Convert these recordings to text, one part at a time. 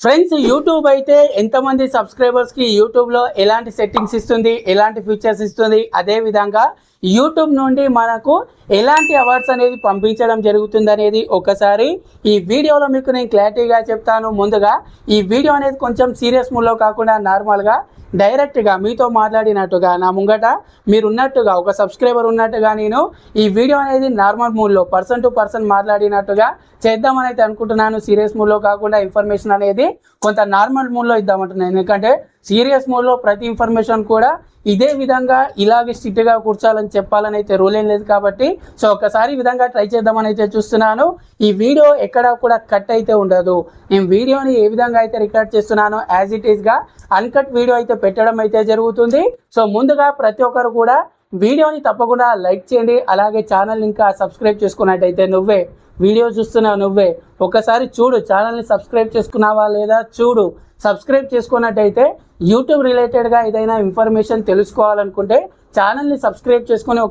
Friends, YouTube అయితే ఎంతమంది సబ్స్క్రైబర్స్కి యూట్యూబ్లో ఎలాంటి సెట్టింగ్స్ ఇస్తుంది, ఎలాంటి ఫీచర్స్ ఇస్తుంది, అదేవిధంగా యూట్యూబ్ నుండి మనకు ఎలాంటి అవార్డ్స్ అనేది పంపించడం జరుగుతుంది అనేది ఒకసారి ఈ వీడియోలో మీకు నేను క్లారిటీగా చెప్తాను. ముందుగా ఈ వీడియో అనేది కొంచెం సీరియస్ మూడ్లో కాకుండా నార్మల్గా డైరెక్ట్గా మీతో మాట్లాడినట్టుగా నా ముంగట మీరు ఉన్నట్టుగా ఒక సబ్స్క్రైబర్ ఉన్నట్టుగా నేను ఈ వీడియో అనేది నార్మల్ మూడ్లో పర్సన్ టు పర్సన్ మాట్లాడినట్టుగా చేద్దామని అయితే అనుకుంటున్నాను. సీరియస్ మూడ్లో కాకుండా ఇన్ఫర్మేషన్ అనేది కొంత నార్మల్ మూడ్లో ఇద్దామంటున్నాను. ఎందుకంటే సీరియస్ మూడ్లో ప్రతి ఇన్ఫర్మేషన్ కూడా ఇదే విధంగా ఇలాగే స్ట్రిక్ట్గా కూర్చోాలని చెప్పాలని అయితే రూల్ ఏం లేదు కాబట్టి సో ఒకసారి ఈ విధంగా ట్రై చేద్దామని అయితే చూస్తున్నాను. ఈ వీడియో ఎక్కడ కూడా కట్ అయితే ఉండదు. నేను వీడియోని ఏ విధంగా అయితే రికార్డ్ చేస్తున్నానో యాజ్ ఇట్ ఈస్గా అన్కట్ వీడియో అయితే పెట్టడం అయితే జరుగుతుంది. సో ముందుగా ప్రతి ఒక్కరు కూడా వీడియోని తప్పకుండా లైక్ చేయండి. అలాగే ఛానల్ ఇంకా సబ్స్క్రైబ్ చేసుకున్నట్టయితే నువ్వే వీడియో చూస్తున్నావు, నువ్వే ఒకసారి చూడు, ఛానల్ని సబ్స్క్రైబ్ చేసుకున్నావా లేదా చూడు. సబ్స్క్రైబ్ చేసుకున్నట్టయితే యూట్యూబ్ రిలేటెడ్గా ఏదైనా ఇన్ఫర్మేషన్ తెలుసుకోవాలనుకుంటే ఛానల్ని సబ్స్క్రైబ్ చేసుకుని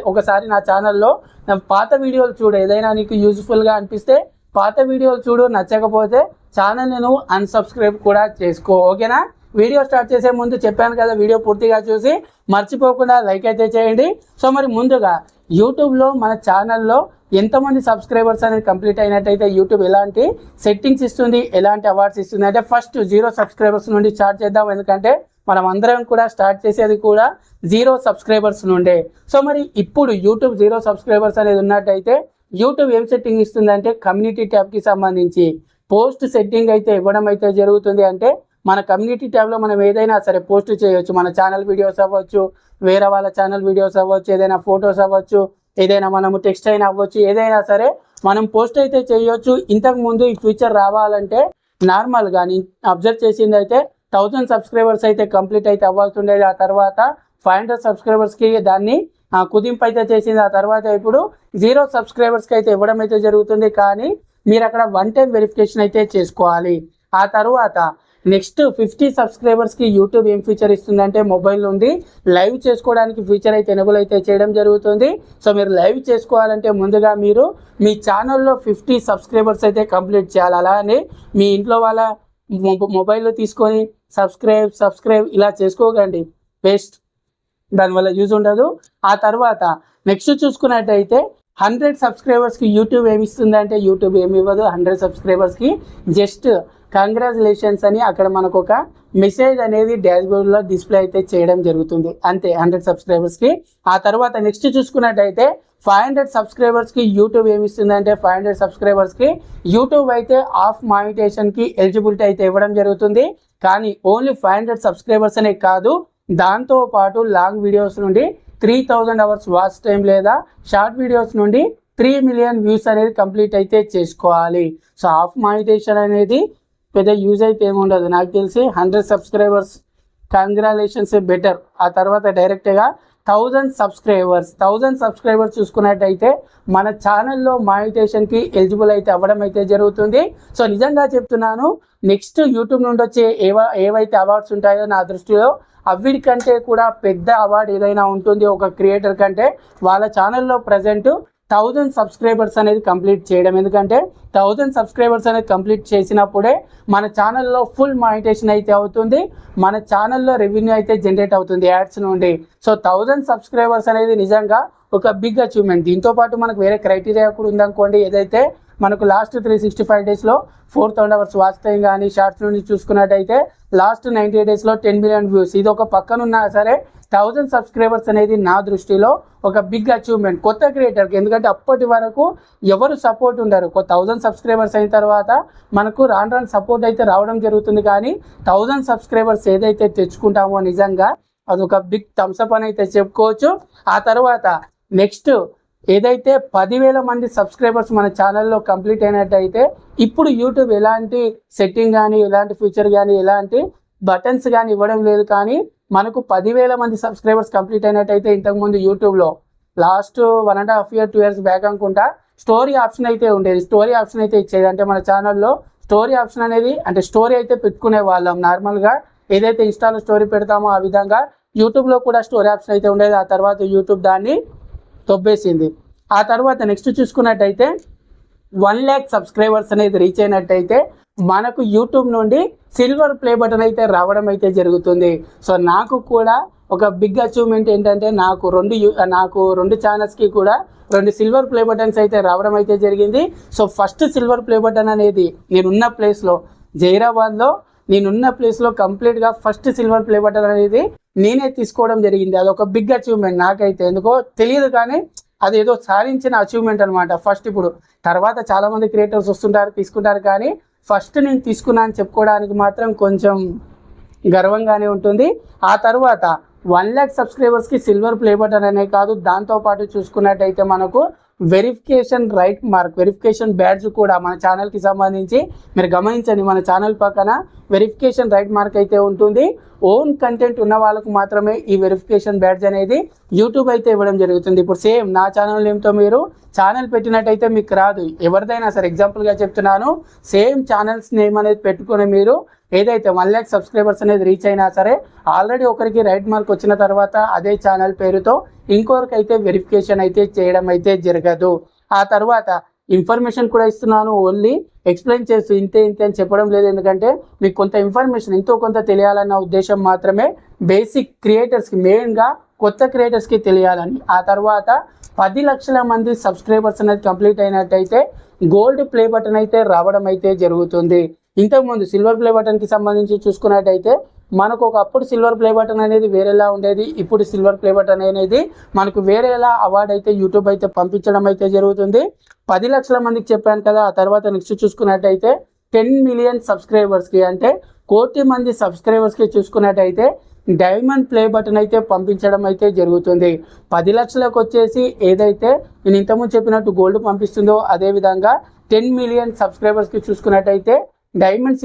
ఒకసారి నా ఛానల్లో నా పాత వీడియోలు చూడు. ఏదైనా నీకు యూజ్ఫుల్గా అనిపిస్తే పాత వీడియోలు చూడు, నచ్చకపోతే ఛానల్ని నువ్వు అన్సబ్స్క్రైబ్ కూడా చేసుకో. ఓకేనా? వీడియో స్టార్ట్ చేసే ముందు చెప్పాను కదా, వీడియో పూర్తిగా చూసి మర్చిపోకుండా లైక్ అయితే చేయండి. సో మరి ముందుగా యూట్యూబ్లో మన ఛానల్లో ఎంతమంది సబ్స్క్రైబర్స్ అనేది కంప్లీట్ అయినట్టయితే యూట్యూబ్ ఎలాంటి సెట్టింగ్స్ ఇస్తుంది, ఎలాంటి అవార్డ్స్ ఇస్తుంది అంటే ఫస్ట్ 0 సబ్స్క్రైబర్స్ నుండి స్టార్ట్ చేద్దాం. ఎందుకంటే మనం అందరం కూడా స్టార్ట్ చేసేది కూడా 0 సబ్స్క్రైబర్స్ నుండే. సో మరి ఇప్పుడు యూట్యూబ్ 0 సబ్స్క్రైబర్స్ అనేది ఉన్నట్టయితే యూట్యూబ్ ఏం సెట్టింగ్ ఇస్తుందంటే కమ్యూనిటీ ట్యాబ్కి సంబంధించి పోస్ట్ సెట్టింగ్ అయితే ఇవ్వడం అయితే జరుగుతుంది. అంటే మన కమ్యూనిటీ ట్యాబ్లో మనం ఏదైనా సరే పోస్ట్ చేయొచ్చు. మన ఛానల్ వీడియోస్ అవ్వచ్చు, వేరే వాళ్ళ ఛానల్ వీడియోస్ అవ్వచ్చు, ఏదైనా ఫొటోస్ అవ్వచ్చు, ఏదైనా మనము టెక్స్ట్ అయినా అవ్వచ్చు, ఏదైనా సరే మనం పోస్ట్ అయితే చేయొచ్చు. ఇంతకుముందు ఈ ఫీచర్ రావాలంటే నార్మల్గా నేను అబ్జర్వ్ చేసింది అయితే 1000 సబ్స్క్రైబర్స్ అయితే కంప్లీట్ అయితే అవ్వాల్సి ఉండేది. ఆ తర్వాత 500 సబ్స్క్రైబర్స్కి దాన్ని కుదింపు అయితే చేసింది. ఆ తర్వాత ఇప్పుడు 0 సబ్స్క్రైబర్స్కి అయితే ఇవ్వడం అయితే జరుగుతుంది. కానీ మీరు అక్కడ 1 టైం వెరిఫికేషన్ అయితే చేసుకోవాలి. ఆ తర్వాత నెక్స్ట్ 50 సబ్స్క్రైబర్స్కి యూట్యూబ్ ఏం ఫీచర్ ఇస్తుందంటే మొబైల్ నుండి లైవ్ చేసుకోవడానికి ఫీచర్ అయితే ఎనేబుల్ అయితే చేయడం జరుగుతుంది. సో మీరు లైవ్ చేసుకోవాలంటే ముందుగా మీరు మీ ఛానల్లో 50 సబ్స్క్రైబర్స్ అయితే కంప్లీట్ చేయాలి. అలానే మీ ఇంట్లో వాళ్ళ మొబైల్లో తీసుకొని సబ్స్క్రైబ్ ఇలా చేసుకోకండి, వేస్ట్, దానివల్ల యూజ్ ఉండదు. ఆ తర్వాత నెక్స్ట్ చూసుకున్నట్టయితే 100 సబ్స్క్రైబర్స్కి యూట్యూబ్ ఏమి ఇస్తుంది అంటే యూట్యూబ్ ఏమి ఇవ్వదు. 100 సబ్స్క్రైబర్స్కి జస్ట్ కంగ్రాచులేషన్స్ అని అక్కడ మనకు ఒక మెసేజ్ అనేది డాష్బోర్డ్లో డిస్ప్లే అయితే చేయడం జరుగుతుంది, అంతే 100 సబ్స్క్రైబర్స్కి. ఆ తర్వాత నెక్స్ట్ చూసుకున్నట్టయితే 500 సబ్స్క్రైబర్స్కి యూట్యూబ్ ఏమి ఇస్తుంది అంటే 500 సబ్స్క్రైబర్స్కి యూట్యూబ్ అయితే ఆఫ్ మానిటేషన్కి ఎలిజిబిలిటీ అయితే ఇవ్వడం జరుగుతుంది. కానీ ఓన్లీ 500 సబ్స్క్రైబర్స్ అనే కాదు, దాంతోపాటు లాంగ్ వీడియోస్ నుండి 3000 అవర్స్ వాచ్ టైం లేదా షార్ట్ వీడియోస్ నుండి 3 మిలియన్ వ్యూస్ అనేది కంప్లీట్ అయితే చేసుకోవాలి. సో ఆఫ్ మానిటేషన్ అనేది పెద్ద యూజ్ అయితే ఏమి ఉండదు. నాకు తెలిసి 100 సబ్స్క్రైబర్స్ కంగ్రాచులేషన్స్ బెటర్. ఆ తర్వాత డైరెక్ట్గా 1000 సబ్స్క్రైబర్స్ చూసుకున్నట్టయితే మన ఛానల్లో మానిటేషన్కి ఎలిజిబుల్ అయితే అవ్వడం అయితే జరుగుతుంది. సో నిజంగా చెప్తున్నాను, నెక్స్ట్ యూట్యూబ్ నుండి వచ్చే ఏవైతే అవార్డ్స్ ఉంటాయో నా దృష్టిలో అవిటికంటే కూడా పెద్ద అవార్డు ఏదైనా ఉంటుంది ఒక క్రియేటర్ కంటే, వాళ్ళ ఛానల్లో ప్రజెంట్ 1000 సబ్స్క్రైబర్స్ అనేది కంప్లీట్ చేయడం. ఎందుకంటే 1000 సబ్స్క్రైబర్స్ అనేది కంప్లీట్ చేసినప్పుడే మన ఛానల్లో ఫుల్ మానిటేషన్ అయితే అవుతుంది, మన ఛానల్లో రెవెన్యూ అయితే జనరేట్ అవుతుంది యాడ్స్ నుండి. సో 1000 సబ్స్క్రైబర్స్ అనేది నిజంగా ఒక బిగ్ అచీవ్మెంట్. దీంతోపాటు మనకు వేరే క్రైటీరియా కూడా ఉందనుకోండి. ఏదైతే మనకు లాస్ట్ 365 డేస్లో 4000 అవర్స్ వాచ్ టైం కానీ షార్ట్స్ నుండి చూసుకున్నట్టయితే లాస్ట్ 90 డేస్లో 10 మిలియన్ వ్యూస్. ఇది ఒక పక్కనున్నా సరే 1000 సబ్స్క్రైబర్స్ అనేది నా దృష్టిలో ఒక బిగ్ అచీవ్మెంట్ కొత్త క్రియేటర్కి. ఎందుకంటే అప్పటి వరకు ఎవరు సపోర్ట్ ఉండరు. 1000 సబ్స్క్రైబర్స్ అయిన తర్వాత మనకు రాను సపోర్ట్ అయితే రావడం జరుగుతుంది. కానీ 1000 సబ్స్క్రైబర్స్ ఏదైతే తెచ్చుకుంటామో నిజంగా అదొక బిగ్ థమ్స్అప్ అని అయితే చెప్పుకోవచ్చు. ఆ తర్వాత నెక్స్ట్ ఏదైతే 10,000 మంది సబ్స్క్రైబర్స్ మన ఛానల్లో కంప్లీట్ అయినట్టయితే ఇప్పుడు యూట్యూబ్ ఎలాంటి సెట్టింగ్ కానీ ఎలాంటి ఫీచర్ కానీ ఎలాంటి బటన్స్ కానీ ఇవ్వడం లేదు. కానీ మనకు 10,000 మంది సబ్స్క్రైబర్స్ కంప్లీట్ అయినట్టయితే ఇంతకుముందు యూట్యూబ్లో లాస్ట్ 1.5 years 2 years బ్యాక్ అనుకుంటా స్టోరీ ఆప్షన్ అయితే ఉండేది. స్టోరీ ఆప్షన్ అయితే ఇచ్చేది. అంటే మన ఛానల్లో స్టోరీ ఆప్షన్ అనేది అంటే స్టోరీ అయితే పెట్టుకునే వాళ్ళం. నార్మల్గా ఏదైతే ఇన్స్టాలో స్టోరీ పెడతామో ఆ విధంగా యూట్యూబ్లో కూడా స్టోరీ ఆప్షన్ అయితే ఉండేది. ఆ తర్వాత యూట్యూబ్ దాన్ని తొబ్బేసింది. ఆ తర్వాత నెక్స్ట్ చూసుకున్నట్టయితే 1 lakh సబ్స్క్రైబర్స్ అనేది రీచ్ అయినట్టయితే మనకు యూట్యూబ్ నుండి సిల్వర్ ప్లే బటన్ అయితే రావడం అయితే జరుగుతుంది. సో నాకు కూడా ఒక బిగ్ అచీవ్మెంట్ ఏంటంటే నాకు రెండు ఛానల్స్కి కూడా 2 సిల్వర్ ప్లే బటన్స్ అయితే రావడం అయితే జరిగింది. So first silver play button అనేది నేనున్న ప్లేస్లో జైరాబాద్లో కంప్లీట్గా ఫస్ట్ సిల్వర్ ప్లే బటన్ అనేది నేనే తీసుకోవడం జరిగింది. అదొక బిగ్ అచీవ్మెంట్ నాకైతే, ఎందుకో తెలియదు కానీ అది ఏదో సాధించిన అచీవ్మెంట్ అనమాట. ఫస్ట్ ఇప్పుడు తర్వాత చాలామంది క్రియేటర్స్ తీసుకుంటారు కానీ ఫస్ట్ నేను తీసుకున్నా అని చెప్పుకోవడానికి మాత్రం కొంచెం గర్వంగానే ఉంటుంది. ఆ తర్వాత 1 lakh సబ్స్క్రైబర్స్కి సిల్వర్ ప్లే బటన్ అనే కాదు, దాంతోపాటు చూసుకున్నట్టయితే మనకు వెరిఫికేషన్ బ్యాడ్జ్ కూడా మన ఛానల్కి సంబంధించి మీరు గమనించండి, మన ఛానల్ పక్కన వెరిఫికేషన్ రైట్ మార్క్ అయితే ఉంటుంది. ఓన్ కంటెంట్ ఉన్న వాళ్ళకు మాత్రమే ఈ వెరిఫికేషన్ బ్యాడ్జ్ అనేది యూట్యూబ్ అయితే ఇవ్వడం జరుగుతుంది. ఇప్పుడు సేమ్ నా ఛానల్ నేమ్తో మీరు ఛానల్ పెట్టినట్టయితే మీకు రాదు. ఎవరిదైనా సరే ఎగ్జాంపుల్గా చెప్తున్నాను, సేమ్ ఛానల్స్ నేమ్ అనేది పెట్టుకుని మీరు ఏదైతే 1 lakh సబ్స్క్రైబర్స్ అనేది రీచ్ అయినా సరే ఆల్రెడీ ఒకరికి రైట్ మార్క్ వచ్చిన తర్వాత అదే ఛానల్ పేరుతో ఇంకొకరికి అయితే వెరిఫికేషన్ అయితే చేయడం అయితే జరగదు. ఆ తర్వాత ఇన్ఫర్మేషన్ కూడా ఇస్తున్నాను, ఓన్లీ ఎక్స్ప్లెయిన్ చేస్తూ ఇంతే అని చెప్పడం లేదు. ఎందుకంటే మీకు కొంత ఇన్ఫర్మేషన్ ఎంతో కొంత తెలియాలన్న ఉద్దేశం మాత్రమే. బేసిక్ క్రియేటర్స్కి, మెయిన్గా కొత్త క్రియేటర్స్కి తెలియాలని. ఆ తర్వాత 10 లక్షల మంది సబ్స్క్రైబర్స్ అనేది కంప్లీట్ అయినట్టయితే గోల్డ్ ప్లే బటన్ అయితే రావడం అయితే జరుగుతుంది. ఇంతకుముందు సిల్వర్ ప్లే బటన్కి సంబంధించి చూసుకున్నట్టయితే మనకు ఒకప్పుడు సిల్వర్ ప్లే బటన్ అనేది వేరేలా ఉండేది. ఇప్పుడు సిల్వర్ ప్లే బటన్ అనేది మనకు వేరేలా అవార్డు అయితే యూట్యూబ్ అయితే పంపించడం అయితే జరుగుతుంది. 10 లక్షల మందికి చెప్పాను కదా. ఆ తర్వాత నెక్స్ట్ చూసుకున్నట్టయితే 10 మిలియన్ సబ్స్క్రైబర్స్కి, అంటే 1 కోటి మంది సబ్స్క్రైబర్స్కి చూసుకున్నట్టయితే డైమండ్ ప్లే బటన్ అయితే పంపించడం అయితే జరుగుతుంది. 10 లక్షలకు వచ్చేసి ఏదైతే నేను ఇంతకుముందు చెప్పినట్టు గోల్డ్ పంపిస్తుందో అదేవిధంగా 10 మిలియన్ సబ్స్క్రైబర్స్కి చూసుకున్నట్టయితే డైమండ్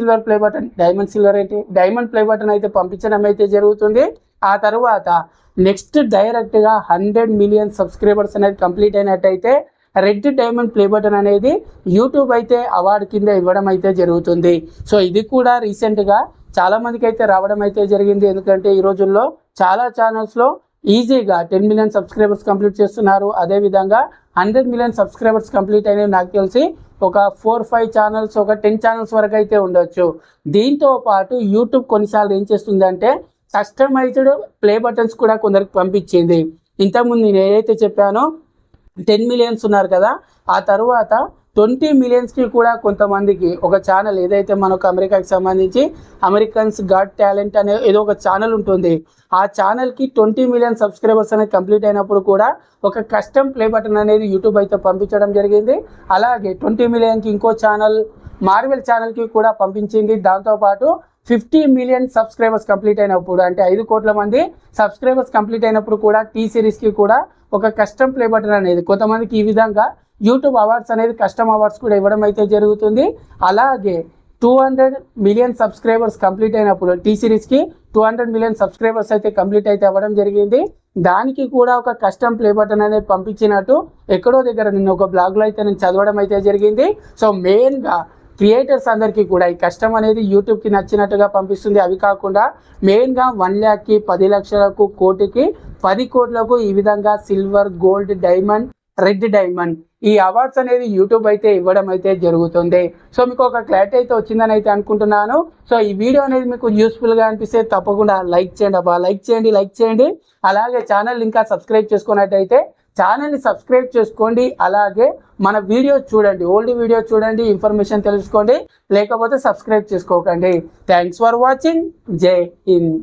ప్లే బటన్ అయితే పంపించడం అయితే జరుగుతుంది. ఆ తర్వాత నెక్స్ట్ డైరెక్ట్గా 100 మిలియన్ సబ్స్క్రైబర్స్ అనేది కంప్లీట్ అయినట్టయితే రెడ్ డైమండ్ ప్లే బటన్ అనేది యూట్యూబ్ అయితే అవార్డు కింద ఇవ్వడం అయితే జరుగుతుంది. సో ఇది కూడా రీసెంట్గా చాలామందికి అయితే రావడం అయితే జరిగింది. ఎందుకంటే ఈ రోజుల్లో చాలా ఛానల్స్లో ఈజీగా 10 మిలియన్ సబ్స్క్రైబర్స్ కంప్లీట్ చేస్తున్నారు. అదేవిధంగా 100 మిలియన్ సబ్స్క్రైబర్స్ కంప్లీట్ అయినవి నాకు తెలిసి ఒక 4-5 ఛానల్స్, ఒక 10 ఛానల్స్ వరకు అయితే ఉండొచ్చు. దీంతో పాటు యూట్యూబ్ కొన్నిసార్లు ఏం చేస్తుందంటే కస్టమైజ్డ్ ప్లే బటన్స్ కూడా కొందరికి పంపించింది. ఇంతకుముందు నేను ఏదైతే చెప్పానో 10 మిలియన్స్ ఉన్నారు కదా, ఆ తర్వాత 20 మిలియన్స్కి కూడా కొంతమందికి ఒక ఛానల్ ఏదైతే మనకు అమెరికాకి సంబంధించి అమెరికన్స్ గాట్ టాలెంట్ అనే ఏదో ఒక ఛానల్ ఉంటుంది. ఆ ఛానల్కి 20 మిలియన్ సబ్స్క్రైబర్స్ అనేది కంప్లీట్ అయినప్పుడు కూడా ఒక కస్టమ్ ప్లే బటన్ అనేది యూట్యూబ్ అయితే పంపించడం జరిగింది. అలాగే 20 మిలియన్కి ఇంకో ఛానల్ మార్వెల్ ఛానల్కి కూడా పంపించింది. దాంతోపాటు 50 మిలియన్ సబ్స్క్రైబర్స్ కంప్లీట్ అయినప్పుడు, అంటే 5 కోట్ల మంది సబ్స్క్రైబర్స్ కంప్లీట్ అయినప్పుడు కూడా టీ సిరీస్కి కూడా ఒక కస్టమ్ ప్లే బటన్ అనేది కొంతమందికి ఈ విధంగా యూట్యూబ్ అవార్డ్స్ అనేది కస్టమ్ అవార్డ్స్ కూడా ఇవ్వడం అయితే జరుగుతుంది. అలాగే 200 మిలియన్ సబ్స్క్రైబర్స్ కంప్లీట్ అయినప్పుడు టీ సిరీస్కి 200 మిలియన్ సబ్స్క్రైబర్స్ అయితే కంప్లీట్ అయితే అవ్వడం జరిగింది. దానికి కూడా ఒక కస్టమ్ ప్లే బటన్ అనేది పంపించినట్టు ఎక్కడో దగ్గర నిన్న ఒక బ్లాగ్లో అయితే నేను చదవడం అయితే జరిగింది. సో మెయిన్గా క్రియేటర్స్ అందరికీ కూడా ఈ కష్టం అనేది యూట్యూబ్కి నచ్చినట్టుగా పంపిస్తుంది. అవి కాకుండా మెయిన్గా 1 lakh, 10 లక్షలకు, కోటికి, 10 కోట్లకు ఈ విధంగా silver, gold, diamond, red diamond ఈ అవార్డ్స్ అనేది యూట్యూబ్ అయితే ఇవ్వడం అయితే జరుగుతుంది. సో మీకు ఒక క్లారిటీ అయితే వచ్చిందని అయితే అనుకుంటున్నాను. సో ఈ వీడియో అనేది మీకు యూస్ఫుల్గా అనిపిస్తే తప్పకుండా లైక్ చేయండి. అలాగే ఛానల్ ఇంకా సబ్స్క్రైబ్ చేసుకున్నట్టయితే ఛానల్ని సబ్స్క్రైబ్ చేసుకోండి. అలాగే మన వీడియో చూడండి, ఓల్డ్ వీడియో చూడండి, ఇన్ఫర్మేషన్ తెలుసుకోండి. లేకపోతే సబ్స్క్రైబ్ చేసుకోకండి. Thanks for watching. జై హింద్.